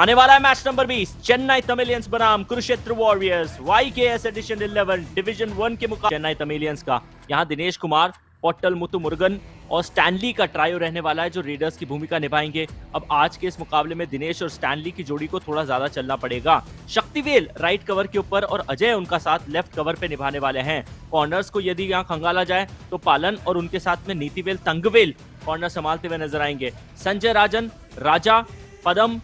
आने वाला है मैच नंबर 20, चेन्नई तमिलियंस बनाम Kurukshetra warriors YKS edition 11 division 1 के मुकाबले चेन्नई तमिलियंस का। यहाँ दिनेश कुमार, पोट्टल मुतुमुरुगन और स्टैनली का ट्रायो रहने वाला है जो रेडर्स की भूमिका निभाएंगे। अब आज के इस मुकाबले में दिनेश और स्टैनली की जोड़ी को थोड़ा ज्यादा चलना पड़ेगा। शक्तिवेल राइट कवर के ऊपर और अजय उनका साथ लेफ्ट कवर पे निभाने वाले हैं। कॉर्नर्स को यदि यहाँ खंगाला जाए तो पालन और उनके साथ में नीतिवेल तंगवेल कॉर्नर संभालते हुए नजर आएंगे। संजय राजन, राजा, पदम,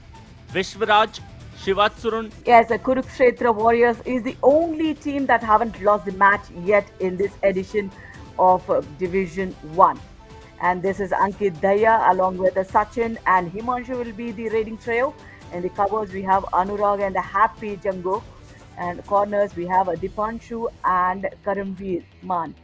Vishwaraj, Shivatsurun. Yes, the Kurukshetra Warriors is the only team that haven't lost the match yet in this edition of Division 1. And this is Ankit Daya along with Sachin and Himanshu will be the raiding trio. In the covers we have Anurag and Happy Jango. And corners we have Dipanshu and Karamveer Man.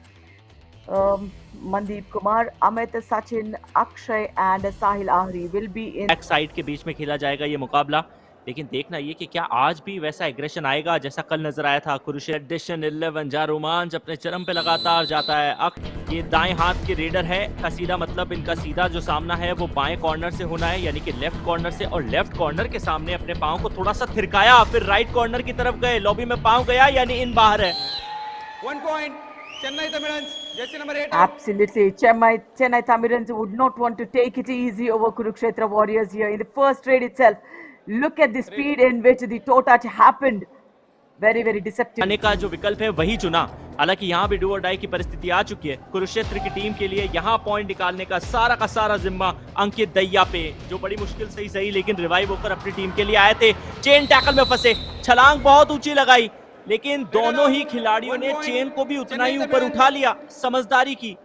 Mandeep Kumar, Amit, Sachin, Akshay and Sahil Ahri will be in back side के बीच में खेला जाएगा ये मुकाबला। लेकिन देखना ये कि क्या आज भी वैसा एग्रेशन आएगा जैसा कल नजर आया था। कुरुक्षेत्र एडिशन 11 जहां रोमांच अपने चरम पे लगातार जाता है। ये दाएं हाथ के रेडर है का सीधा मतलब इनका सीधा जो सामना है वो बाएं कॉर्नर से होना है, यानी कि लेफ्ट कॉर्नर से। और लेफ्ट कॉर्नर के सामने अपने पांव को थोड़ा सा थिरकाया, फिर राइट कॉर्नर की तरफ गए, लॉबी में पांव गया यानी इन बाहर है। 1 point. Chennai Tamilans, jersey number 8. Absolutely. Chennai Tamilans would not want to take it easy over Kurukshetra Warriors here in the first raid itself. Look at the speed in which the toe touch happened. Very, very deceptive. आने का जो विकल्प है वही चुना। हालांकि यहाँ भी डू और डाई की परिस्थिति आ चुकी है। कुरुक्षेत्र की टीम के लिए यहाँ पॉइंट निकालने का सारा जिम्मा अंकित दैया पे, जो बड़ी मुश्किल से सही लेकिन रिवाइव होकर अपनी टीम के लिए आए थे। चेन टैकल में फंसे, छलांग बहुत ऊंची लगाई लेकिन दोनों ही खिलाड़ियों ने चेन को भी उतना ही ऊपर उठा लिया। समझदारी की।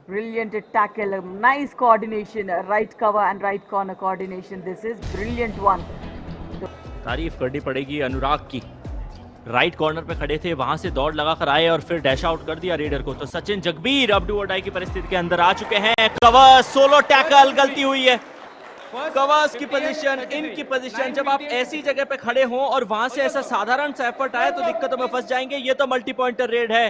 Brilliant tackle, nice coordination, right cover and right corner coordination. This is brilliant one. तारीफ करनी पड़ेगी अनुराग की। राइट कॉर्नर पे खड़े थे, वहां से दौड़ लगाकर आए और फिर डैश आउट कर दिया रेडर को। तो सचिन जगबीर अब डू और डाई की परिस्थिति के अंदर आ चुके हैं। कवर, सोलो टैकल, गलती हुई है। कवर्स की पोजीशन, इनकी पोजीशन, जब आप ऐसी जगह पे खड़े हो और वहां से ऐसा साधारण सा एफर्ट आए तो दिक्कतों में फंस जाएंगे। ये तो मल्टी पॉइंटर रेड है,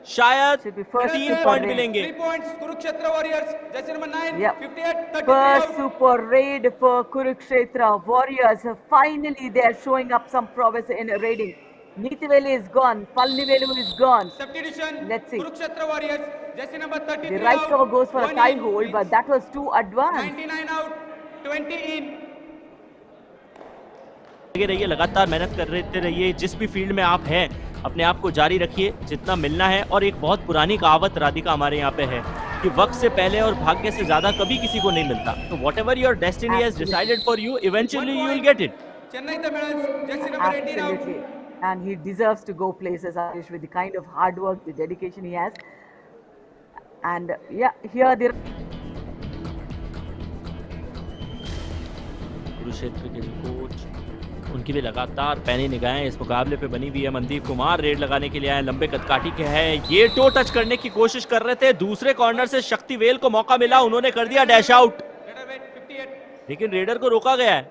शायद 3 पॉइंट मिलेंगे। 3 points Kurukshetra Warriors, jersey number 9. Yep. 58-33. First super raid for Kurukshetra Warriors. Finally, they are showing up some prowess in raiding. Neetivelu is gone. Palnivelu is gone. Substitution. Let's see. Kurukshetra Warriors, jersey number 33. The right cover goes for a 1 tie in, hold, but that was too advanced. 99 out, 20 in. लगे रहिए, लगातार मेहनत करते रहिए। जिस भी field में आप हैं अपने आप को जारी रखिए जितना मिलना है। और एक बहुत पुरानी कहावत राधिका हमारे यहाँ पे है कि वक्त से पहले और भाग्य से ज्यादा कभी किसी को नहीं मिलता। तो whatever your destiny has decided for you, eventually you will get it. Chennai Tamilans, jersey number 18 out. Absolutely. And he deserves to go places, Arish, with the kind of hard work, the dedication he has. And yeah, here the Kurukshetra के जो coach, उनकी भी लगातार पैनी निगाहें इस मुकाबले पे बनी हुई है। मनदीप कुमार रेड लगाने के लिए आए, लंबे कदकाठी के हैं, ये टो टच करने की कोशिश कर रहे थे। दूसरे कॉर्नर से शक्तिवेल को मौका मिला, उन्होंने कर दिया डैश आउट, लेकिन रेडर को रोका गया है।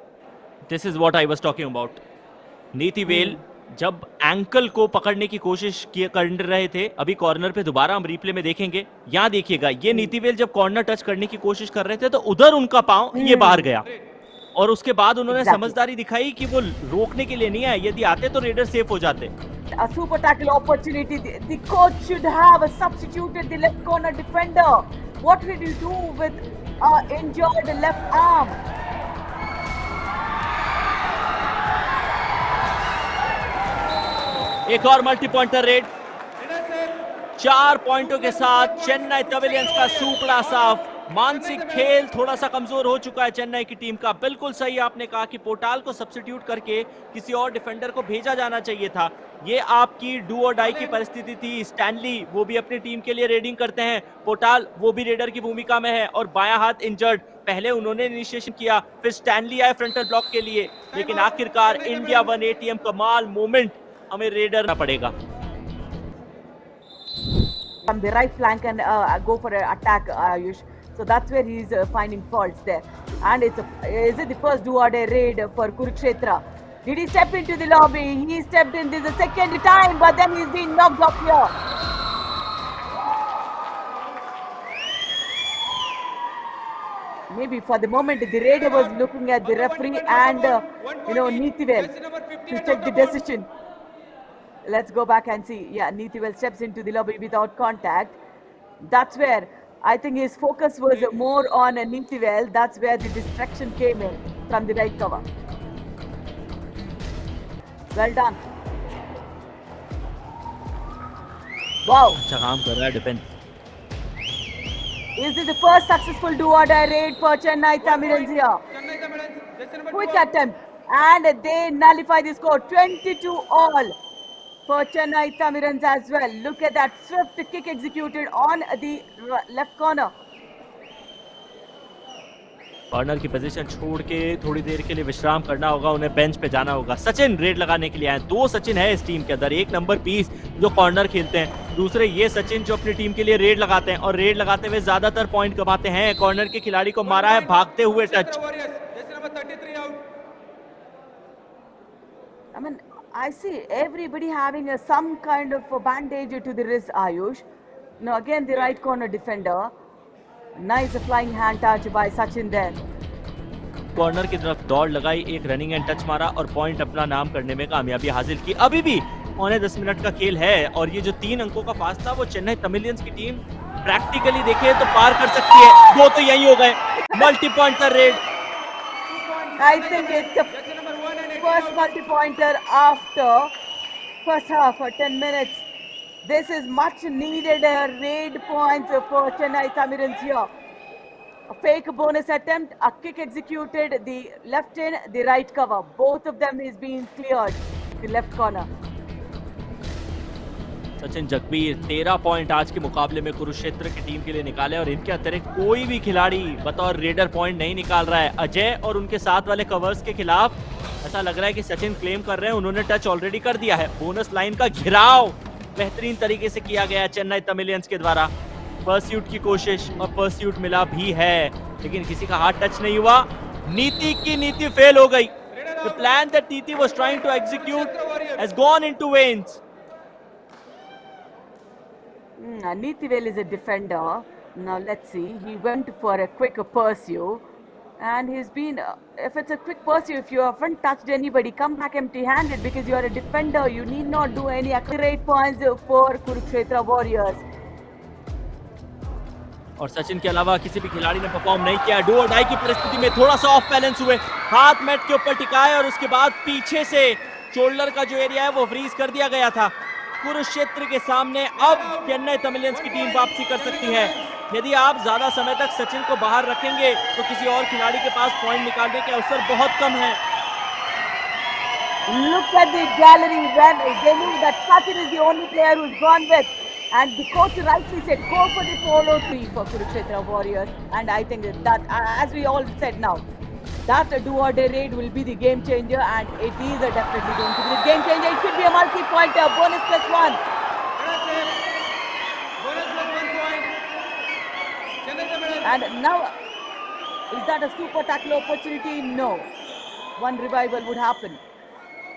This is what I was talking about. नीतिवेल जब एंकल को पकड़ने की कोशिश कर रहे थे, अभी कॉर्नर पे दोबारा हम रिप्ले में देखेंगे। यहाँ देखिएगा, ये नीतिवेल जब कॉर्नर टच करने की कोशिश कर रहे थे तो उधर उनका पांव ये बाहर गया और उसके बाद उन्होंने समझदारी दिखाई कि वो रोकने के लिए नहीं आए। यदि आते तो रेडर सेफ हो जाते। a super tackle opportunity. The coach should have substituted the left corner defender. What did he do with injured left arm? एक और मल्टी पॉइंटर रेड, 4 पॉइंटों के साथ चेन्नई तमिलियंस का सुपड़ा साफ। मानसिक खेल थोड़ा सा कमजोर हो चुका है चेन्नई की टीम का। बिल्कुल सही आपने कहा कि पोर्टाल को सब्स्टिट्यूट करके किसी और डिफेंडर को भेजा जाना चाहिए था। ये आपकी डू और डाई की परिस्थिति थी। स्टैनली वो भी अपनी टीम के लिए रेडिंग करते हैं, पोर्टाल वो भी रेडर की भूमिका में है और बायां हाथ इंजर्ड। पहले उन्होंने इनिशिएशन किया, फिर स्टैनली आए फ्रंटल ब्लॉक के लिए, लेकिन आखिरकार इंडिया 1 ATM कमाल मोमेंट हमें रेडर ना पड़ेगा। From the right flank and go for an attack, Ayush. So that's where he's finding faults there. And is it the first do-or-die raid for Kurukshetra? Did he step into the lobby? He stepped in. This is the second time, but then he's being knocked off here. maybe for the moment the Raider was looking at the referee and Neetivel to check the decision. Let's go back and see. Yeah, Neetivel steps into the lobby without contact. That's where I think his focus was more on Neetivel. That's where the distraction came in from the right cover. Well done. Wow. अच्छा काम कर रहा है defence. Is this the first successful do-or-die raid for Chennai Tamil here? Chennai Tamil, jersey number Quick 12. attempt, and they nullify the score. 22 all for Chennai Tamil as well. Look at that swift kick executed on the left corner. Corner की position छोड़ के थोड़ी देर के लिए विश्राम करना होगा, उन्हें बेंच पे जाना होगा. सचिन रेड लगाने के लिए आए. 2 सचिन है इस टीम के अंदर. एक नंबर 20 जो कॉर्नर खेलते हैं, दूसरे ये सचिन जो अपनी टीम के लिए रेड लगाते हैं और रेड लगाते हुए ज्यादातर पॉइंट कमाते हैं. कॉर्नर के खिलाड़ी को मारा है भागते हुए touch. Warriors, jersey number 33 out. I mean, I see everybody having some kind of a bandage to the wrist, Ayush. Now again the right corner defender. Nice flying hand touch by Sachin there. Corner की तरफ दौड़ लगाई, एक running and touch मारा और point अपना नाम करने में कामयाबी हासिल की. अभी भी पौने 10 मिनट का खेल है और ये जो 3 अंकों का फासला वो चेन्नई तमिलियंस की टीम प्रैक्टिकली देखे तो पार कर सकती है. 2 तो यही हो गए. Multi pointer red. I think it's the Jersey number 1 and 8 first out. multi-pointer after first half for 10 minutes. This is much needed raid points for Chennai Tamil here. A fake bonus attempt, a kick executed, the left in, the right cover. Both of them is being cleared, the left corner. Sachin Jagbir 13 point आज के मुकाबले में कुरुक्षेत्र की team के लिए निकाले और इनके अतिरिक्त कोई भी खिलाड़ी बतौर रेडर पॉइंट नहीं निकाल रहा है. अजय और उनके साथ वाले कवर्स के खिलाफ ऐसा लग रहा है कि सचिन क्लेम कर रहे हैं, उन्होंने टच ऑलरेडी कर दिया है. बोनस लाइन का घेराव बेहतरीन तरीके से किया गया है चेन्नई तमिलियंस के द्वारा. परस्यूट की कोशिश और परस्यूट मिला भी है लेकिन किसी का हाथ टच नहीं हुआ. नीति की नीति फेल हो गई. The plan that Niti was trying to execute has gone into vains. Neetivel is a defender. Now let's see. He went for a quick pursue. And he's been, if it's a quick pursue, if you haven't touched anybody, come back empty-handed because you are a defender. You need not do any accurate points for Kurukshetra Warriors. और सचिन के अलावा किसी भी खिलाड़ी ने perform नहीं किया. Do और डाई की परिस्थिति में थोड़ा सा ऑफ बैलेंस हुए, हाथ मैट के ऊपर टिकाए और उसके बाद पीछे से शोल्डर का जो एरिया है वो फ्रीज कर दिया गया था. कुरुक्षेत्र के सामने अब चेन्नई तमिलियंस की टीम वापसी कर सकती है. यदि आप ज्यादा समय तक सचिन को बाहर रखेंगे तो किसी और खिलाड़ी के पास पॉइंट निकालने के अवसर बहुत कम है. Look at the gallery when they knew that Sachin is the only player who's gone with. And the coach rightly said, go for the follow 3 for Kurukshetra Warriors. And I think that, as we all said now, that do-or-die raid will be the game changer, and it is definitely going to be the game changer. It should be a multi-pointer, bonus +1. Bonus save. Bonus plus 1 point. Chennai Tamil. And now, is that a super tackle opportunity? No. One revival would happen.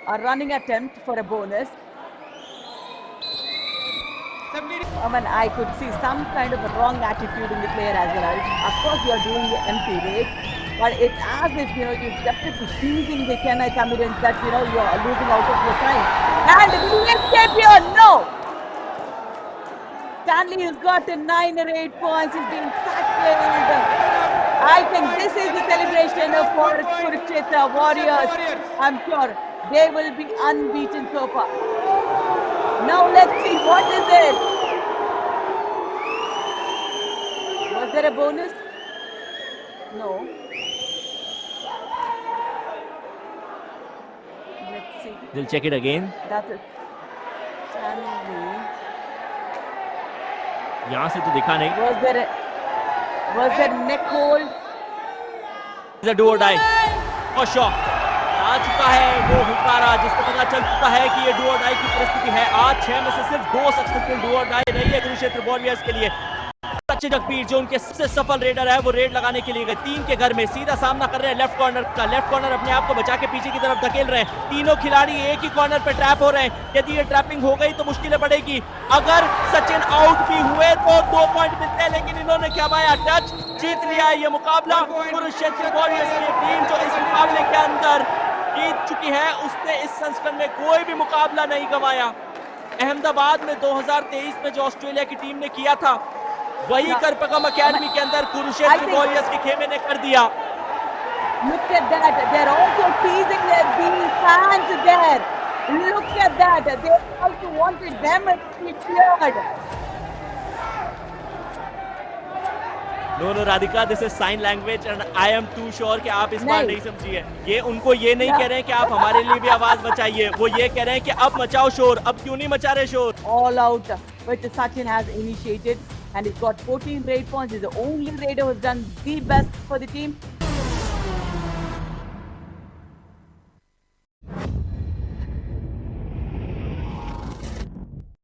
A running attempt for a bonus. I mean, I could see some kind of a wrong attitude in the player as well. Of course, you are doing the empty raid, but it's as if, you're definitely teasing the Chennai Tamilians that, you are losing out of your time. And will he escape here? No! Stanley has got 9 or 8 points. He's being tackled. I think this is the celebration for Kurukshetra Warriors. I'm sure they will be unbeaten so far. Now let's see, what is it? Was there a bonus? No. Let's see. We'll check it again. That is Stanley. यहाँ से तो दिखा नहीं. Was there neck hold? The do or die. For sure. आ चुका है वो हुकारा जिसको पता चल चुका है कि ये डू और डाई की परिस्थिति है. आज 6 में से सिर्फ 2 सक्सेसफुल डू और डाई रही है कुरुक्षेत्र वॉरियर्स के लिए. सचिन जगबीर जो उनके सबसे सफल रेडर है, वो रेड लगाने के लिए गए। 3 के घर में सीधा सामना कर रहे हैं लेफ्ट कॉर्नर का। लेफ्ट कॉर्नर अपने आप को बचा के पीछे की तरफ धकेल रहे हैं। तीनों खिलाड़ी एक ही कॉर्नर पे ट्रैप हो रहे हैं। यदि ये ट्रैपिंग हो गई तो मुश्किलें पड़ेगी। अगर सचिन आउट भी हुए तो 2 पॉइंट मिलते हैं, लेकिन इन्होंने क्या माया टच जीत लिया है ये मुकाबला। कुरुक्षेत्र वॉरियर्स की टीम जो इस मुकाबले के अंदर जीत चुकी है, उसने इस संस्करण में कोई भी मुकाबला नहीं गंवाया। अहमदाबाद में 2023 में जो ऑस्ट्रेलिया की टीम ने किया था, वही करपकम अकेडमी के अंदर कुरुक्षेत्र वॉरियर्स के खेमे ने कर दिया। Look at that. They're also teasing the fans there. Look at that. They also wanted them to be cheered. No Radhika, this is sign language and I am too sure कि आप इस बार नहीं समझिए। ये उनको ये नहीं कह रहे हैं कि आप हमारे लिए भी आवाज बचाइए, वो ये कह रहे हैं कि अब मचाओ शोर। अब क्यों नहीं मचा रहे शोर? All out, which Sachin has initiated, and he's got 14 raid points. He's the only raider who's done the best for the team.